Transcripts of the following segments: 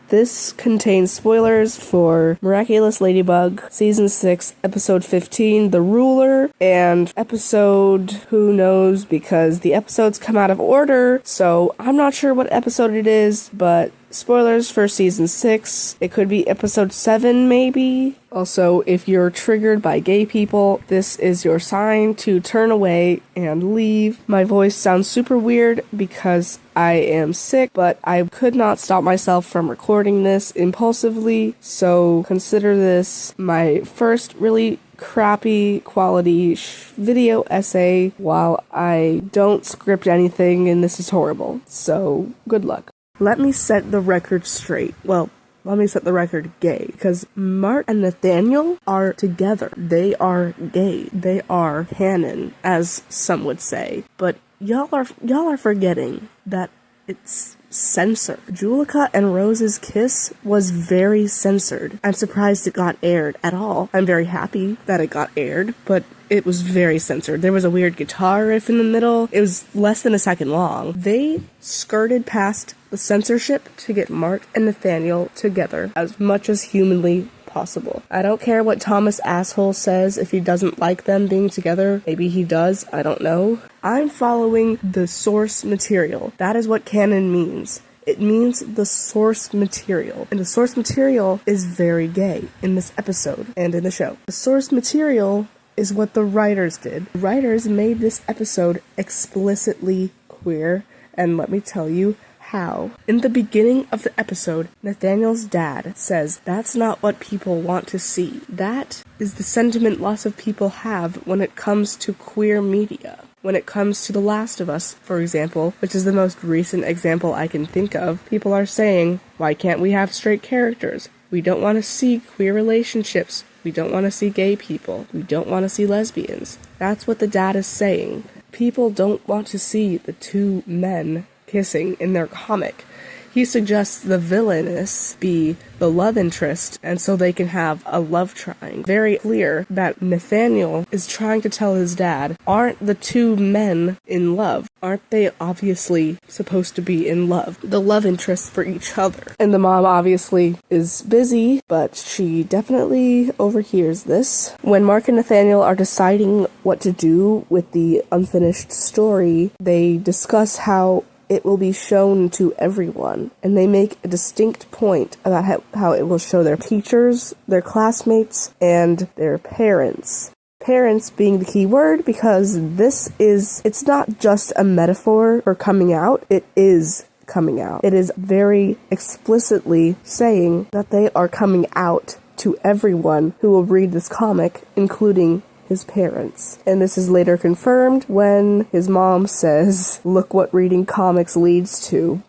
This contains spoilers for Miraculous Ladybug, Season 6, Episode 15, The Ruler, and Episode who knows, because the episodes come out of order, so I'm not sure what episode it is, but spoilers for Season 6. It could be Episode 7, maybe. Also, if you're triggered by gay people, this is your sign to turn away and leave. My voice sounds super weird because I am sick, but I could not stop myself from recording this impulsively, so consider this my first really crappy quality video essay while I don't script anything, and this is horrible. So, good luck. Let me set the record straight. Well, let me set the record gay, because Marc and Nathaniel are together. They are gay. They are canon, as some would say. But y'all are forgetting that it's censored. Juleka and Rose's kiss was very censored. I'm surprised it got aired at all. I'm very happy that it got aired, but it was very censored. There was a weird guitar riff in the middle. It was less than a second long. They skirted past the censorship to get Marc and Nathaniel together as much as humanly possible. I don't care what Thomas asshole says if he doesn't like them being together. Maybe he does, I don't know. I'm following the source material. That is what canon means. It means the source material. And the source material is very gay in this episode and in the show. The source material is what the writers did. The writers made this episode explicitly queer, and let me tell you how. In the beginning of the episode, Nathaniel's dad says that's not what people want to see. That is the sentiment lots of people have when it comes to queer media. When it comes to The Last of Us, for example, which is the most recent example I can think of, people are saying, why can't we have straight characters? We don't want to see queer relationships. We don't want to see gay people. We don't want to see lesbians. That's what the dad is saying. People don't want to see the two men kissing in their comic. He suggests the villainess be the love interest, and so they can have a love triangle. Very clear that Nathaniel is trying to tell his dad, aren't the two men in love? Aren't they obviously supposed to be in love? The love interests for each other. And the mom obviously is busy, but she definitely overhears this. When Marc and Nathaniel are deciding what to do with the unfinished story, they discuss how it will be shown to everyone, and they make a distinct point about how it will show their teachers, their classmates, and their parents. Parents being the key word, because it's not just a metaphor for coming out, it is coming out. It is very explicitly saying that they are coming out to everyone who will read this comic, including his parents. And this is later confirmed when his mom says, look what reading comics leads to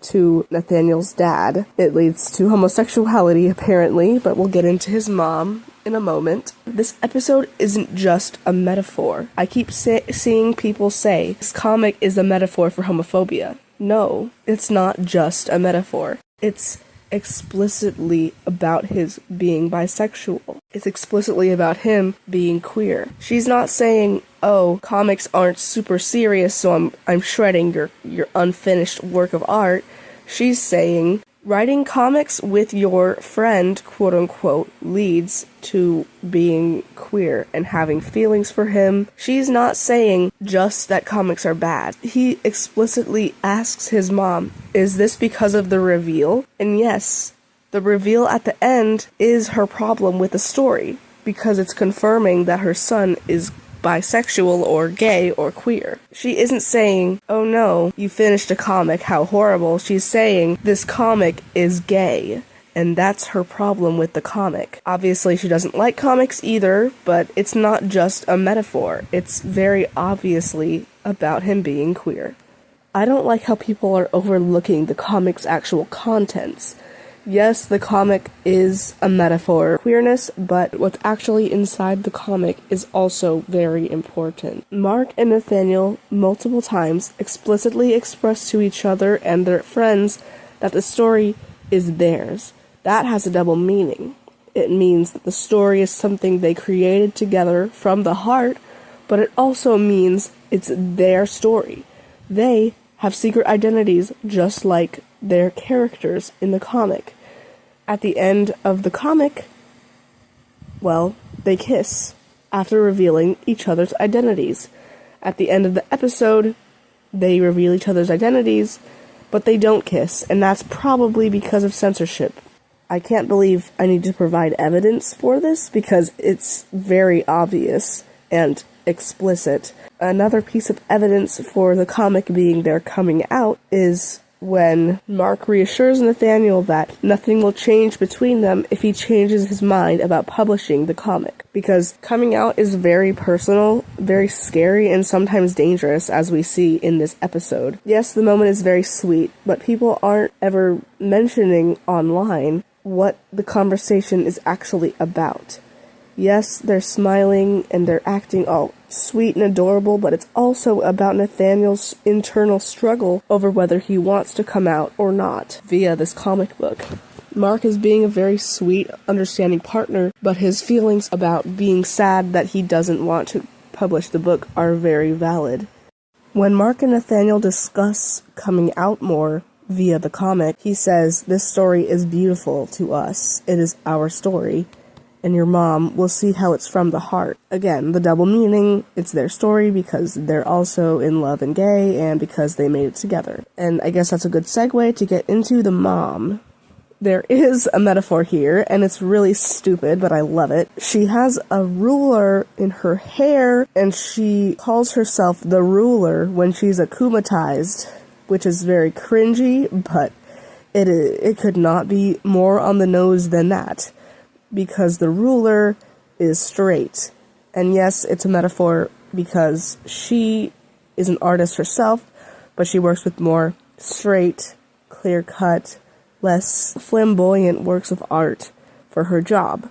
Nathaniel's dad. It leads to homosexuality, apparently, but we'll get into his mom in a moment. This episode isn't just a metaphor. I keep seeing people say, this comic is a metaphor for homophobia. No, it's not just a metaphor. It's explicitly about his being bisexual. It's explicitly about him being queer. She's not saying, oh, comics aren't super serious, so I'm shredding your unfinished work of art. She's saying, writing comics with your friend, quote unquote, leads to being queer and having feelings for him. She's not saying just that comics are bad. He explicitly asks his mom, is this because of the reveal? And yes, the reveal at the end is her problem with the story, because it's confirming that her son is bisexual or gay or queer. She isn't saying, oh no, you finished a comic, how horrible. She's saying, this comic is gay, and that's her problem with the comic. Obviously, she doesn't like comics either, but it's not just a metaphor. It's very obviously about him being queer. I don't like how people are overlooking the comic's actual contents. Yes, the comic is a metaphor for queerness, but what's actually inside the comic is also very important. Marc and Nathaniel multiple times explicitly express to each other and their friends that the story is theirs. That has a double meaning. It means that the story is something they created together from the heart, but it also means it's their story. They have secret identities just like their characters in the comic. At the end of the comic, well, they kiss after revealing each other's identities. At the end of the episode, they reveal each other's identities, but they don't kiss, and that's probably because of censorship. I can't believe I need to provide evidence for this because it's very obvious and explicit. Another piece of evidence for the comic being their coming out is when Marc reassures Nathaniel that nothing will change between them if he changes his mind about publishing the comic. Because coming out is very personal, very scary, and sometimes dangerous, as we see in this episode. Yes, the moment is very sweet, but people aren't ever mentioning online what the conversation is actually about. Yes, they're smiling and they're acting all sweet and adorable, but it's also about Nathaniel's internal struggle over whether he wants to come out or not via this comic book. Marc is being a very sweet, understanding partner, but his feelings about being sad that he doesn't want to publish the book are very valid. When Marc and Nathaniel discuss coming out more via the comic, he says, "This story is beautiful to us. It is our story. And your mom will see how it's from the heart." Again, the double meaning, it's their story because they're also in love and gay and because they made it together. And I guess that's a good segue to get into the mom. There is a metaphor here, and it's really stupid, but I love it. She has a ruler in her hair, and she calls herself the ruler when she's akumatized, which is very cringy, but it could not be more on the nose than that. Because the ruler is straight. And yes, it's a metaphor because she is an artist herself, but she works with more straight, clear-cut, less flamboyant works of art for her job.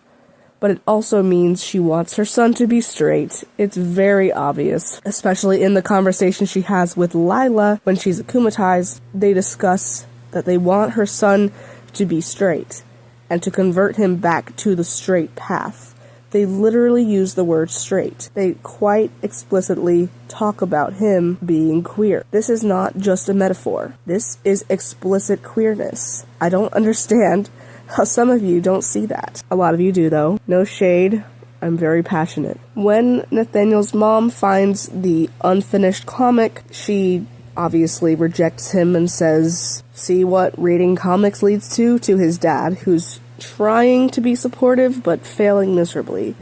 But it also means she wants her son to be straight. It's very obvious, especially in the conversation she has with Lila when she's akumatized. They discuss that they want her son to be straight and to convert him back to the straight path. They literally use the word straight. They quite explicitly talk about him being queer. This is not just a metaphor. This is explicit queerness. I don't understand how some of you don't see that. A lot of you do, though. No shade. I'm very passionate. When Nathaniel's mom finds the unfinished comic, she obviously rejects him and says, "See what reading comics leads to his dad, who's trying to be supportive but failing miserably."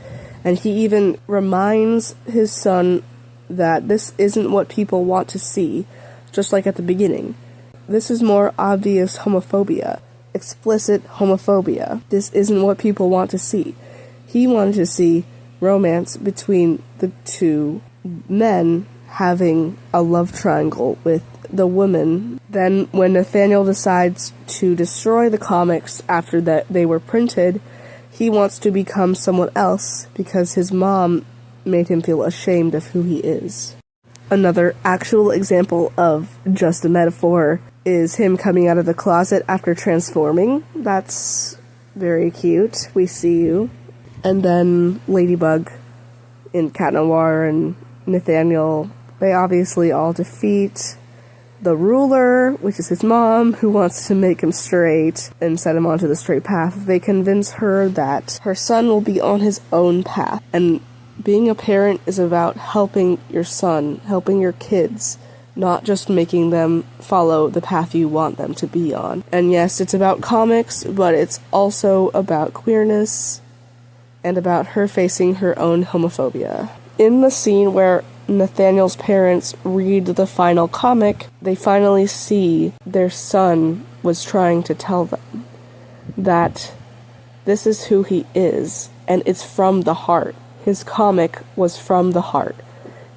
And he even reminds his son that this isn't what people want to see, just like at the beginning. This is more obvious homophobia, explicit homophobia. This isn't what people want to see. He wanted to see romance between the two men having a love triangle with the woman. Then when Nathaniel decides to destroy the comics after that they were printed, he wants to become someone else because his mom made him feel ashamed of who he is. Another actual example of just a metaphor is him coming out of the closet after transforming. That's very cute. We see you. And then Ladybug in Cat Noir and Nathaniel, they obviously all defeat the ruler, which is his mom, who wants to make him straight and set him onto the straight path. They convince her that her son will be on his own path. And being a parent is about helping your son, helping your kids, not just making them follow the path you want them to be on. And yes, it's about comics, but it's also about queerness and about her facing her own homophobia. In the scene where Nathaniel's parents read the final comic, they finally see their son was trying to tell them that this is who he is, and it's from the heart. His comic was from the heart.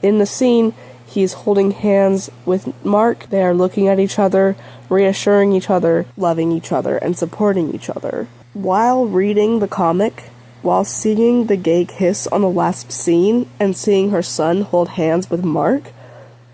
In the scene, he's holding hands with Marc. They are looking at each other, reassuring each other, loving each other, and supporting each other. While reading the comic, while seeing the gay kiss on the last scene and seeing her son hold hands with Marc,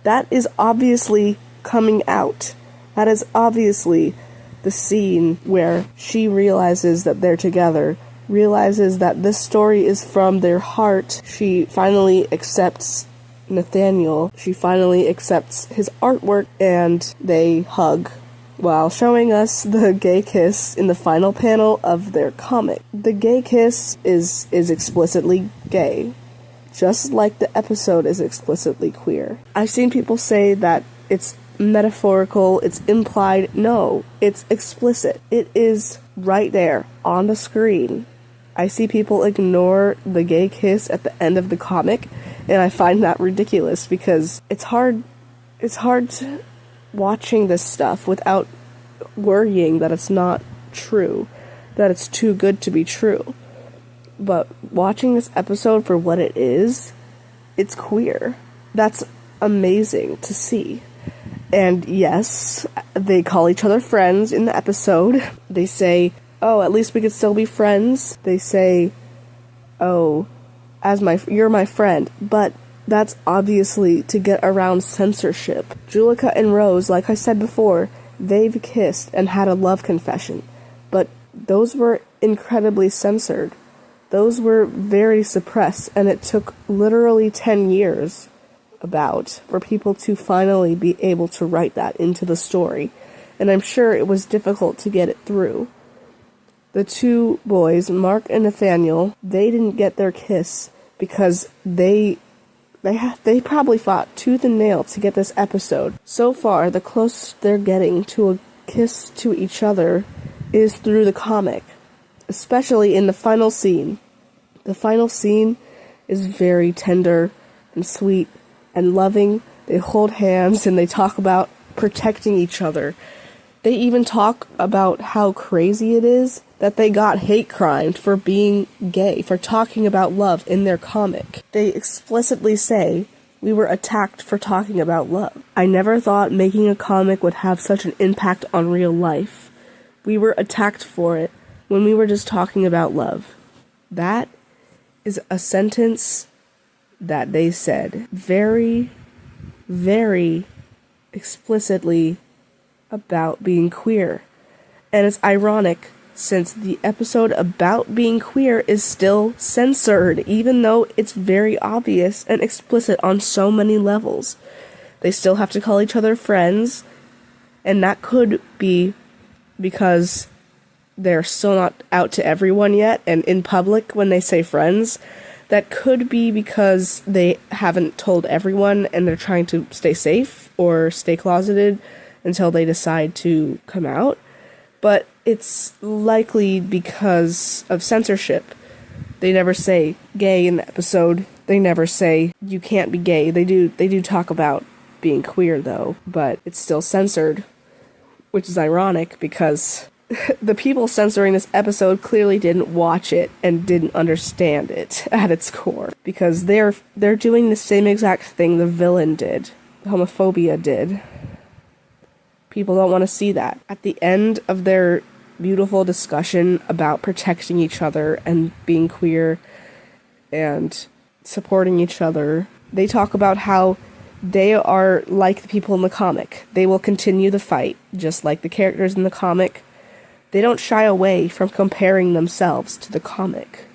that is obviously coming out. That is obviously the scene where she realizes that they're together, realizes that this story is from their heart. She finally accepts Nathaniel. She finally accepts his artwork, and they hug while showing us the gay kiss in the final panel of their comic. The gay kiss is explicitly gay, just like the episode is explicitly queer. I've seen people say that it's metaphorical, it's implied. No, it's explicit. It is right there on the screen. I see people ignore the gay kiss at the end of the comic, and I find that ridiculous because it's hard watching this stuff without worrying that it's not true, that it's too good to be true. But watching this episode for what it is, it's queer. That's amazing to see. And yes, they call each other friends in the episode. They say, oh, at least we could still be friends. They say, oh, you're my friend. But that's obviously to get around censorship. Juleka and Rose, like I said before, they've kissed and had a love confession. But those were incredibly censored. Those were very suppressed, and it took literally 10 years for people to finally be able to write that into the story. And I'm sure it was difficult to get it through. The two boys, Marc and Nathaniel, they didn't get their kiss because they probably fought tooth and nail to get this episode. So far, the closest they're getting to a kiss to each other is through the comic, especially in the final scene. The final scene is very tender and sweet and loving. They hold hands and they talk about protecting each other. They even talk about how crazy it is that they got hate crimed for being gay, for talking about love in their comic. They explicitly say, we were attacked for talking about love. I never thought making a comic would have such an impact on real life. We were attacked for it when we were just talking about love. That is a sentence that they said very, very explicitly about being queer. And it's ironic since the episode about being queer is still censored, even though it's very obvious and explicit on so many levels. They still have to call each other friends, and that could be because they're still not out to everyone yet, and in public when they say friends, that could be because they haven't told everyone and they're trying to stay safe or stay closeted until they decide to come out. But it's likely because of censorship. They never say gay in the episode. They never say you can't be gay. They do talk about being queer though, but it's still censored, which is ironic because the people censoring this episode clearly didn't watch it and didn't understand it at its core, because they're doing the same exact thing the villain did, homophobia did. People don't want to see that. At the end of their beautiful discussion about protecting each other and being queer and supporting each other, they talk about how they are like the people in the comic. They will continue the fight, just like the characters in the comic. They don't shy away from comparing themselves to the comic.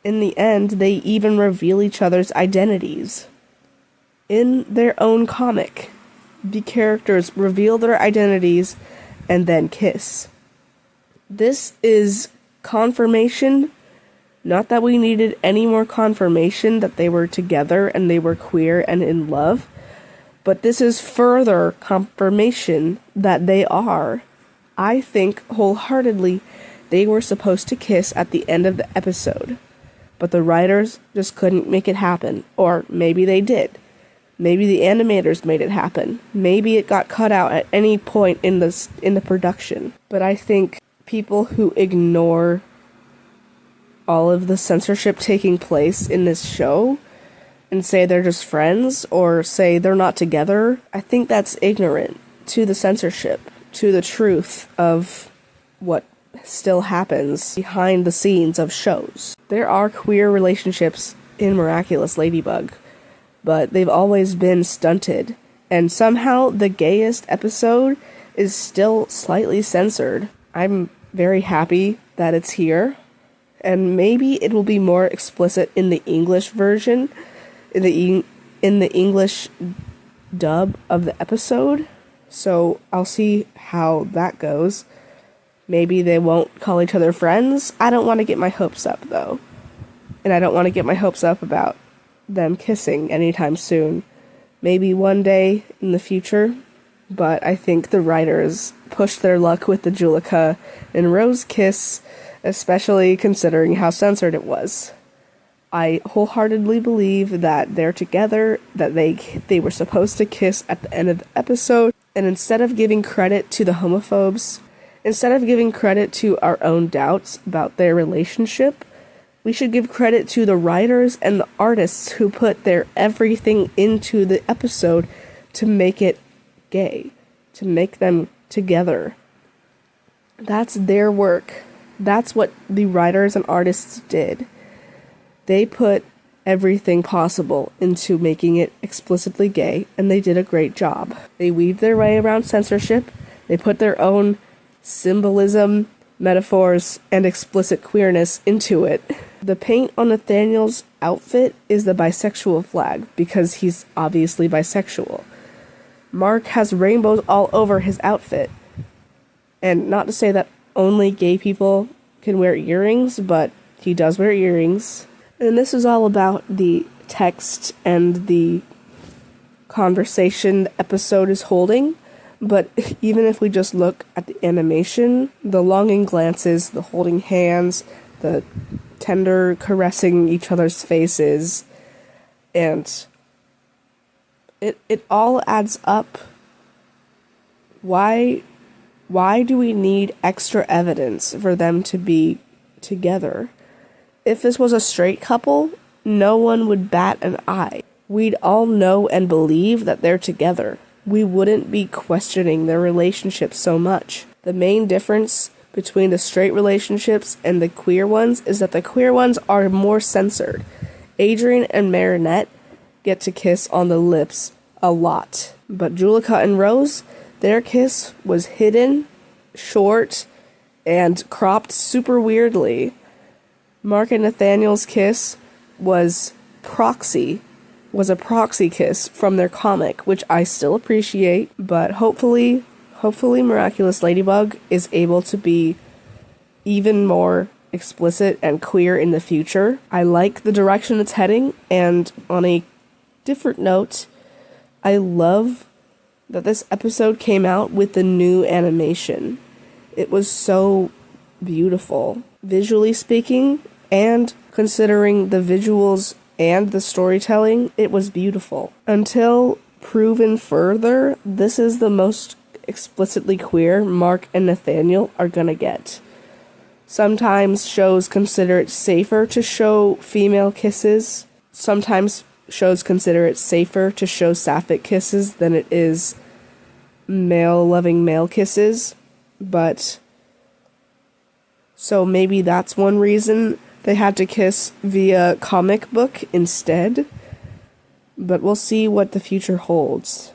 In the end, they even reveal each other's identities. In their own comic, the characters reveal their identities and then kiss. This is confirmation, not that we needed any more confirmation that they were together and they were queer and in love, but this is further confirmation that they are. I think wholeheartedly they were supposed to kiss at the end of the episode, but the writers just couldn't make it happen, or maybe they did. Maybe the animators made it happen. Maybe it got cut out at any point in the production. But I think people who ignore all of the censorship taking place in this show and say they're just friends or say they're not together, I think that's ignorant to the censorship, to the truth of what still happens behind the scenes of shows. There are queer relationships in Miraculous Ladybug, but they've always been stunted, and somehow the gayest episode is still slightly censored. I'm very happy that it's here, and maybe it will be more explicit in the English version, in the English dub of the episode, So I'll see how that goes. Maybe they won't call each other friends. I don't want to get my hopes up, though. And I don't want to get my hopes up about them kissing anytime soon. Maybe one day in the future. But I think the writers pushed their luck with the Juleka and Rose kiss, especially considering how censored it was. I wholeheartedly believe that they're together, that they were supposed to kiss at the end of the episode, and instead of giving credit to the homophobes, instead of giving credit to our own doubts about their relationship, we should give credit to the writers and the artists who put their everything into the episode to make it gay, to make them together. That's their work. That's what the writers and artists did. They put everything possible into making it explicitly gay, and they did a great job. They weaved their way around censorship. They put their own symbolism, metaphors, and explicit queerness into it. The paint on Nathaniel's outfit is the bisexual flag, because he's obviously bisexual. Marc has rainbows all over his outfit. And not to say that only gay people can wear earrings, but he does wear earrings. And this is all about the text and the conversation the episode is holding. But even if we just look at the animation, the longing glances, the holding hands, the tender caressing each other's faces, and it all adds up. Why do we need extra evidence for them to be together? If this was a straight couple, no one would bat an eye. We'd all know and believe that they're together. We wouldn't be questioning their relationship so much. The main difference between the straight relationships and the queer ones is that the queer ones are more censored. Adrian and Marinette get to kiss on the lips a lot. But Juleka and Rose, their kiss was hidden, short, and cropped super weirdly. Marc and Nathaniel's kiss was a proxy kiss from their comic, which I still appreciate, but hopefully Miraculous Ladybug is able to be even more explicit and queer in the future. I like the direction it's heading, and on a different note, I love that this episode came out with the new animation. It was so beautiful, visually speaking, and considering the visuals and the storytelling, it was beautiful. Until proven further, this is the most explicitly queer Marc and Nathaniel are gonna get. Sometimes shows consider it safer to show female kisses. Sometimes shows consider it safer to show sapphic kisses than it is male-loving male kisses. But so maybe that's one reason they had to kiss via comic book instead. But we'll see what the future holds.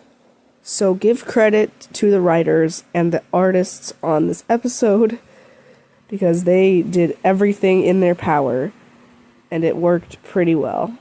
So give credit to the writers and the artists on this episode, because they did everything in their power, and it worked pretty well.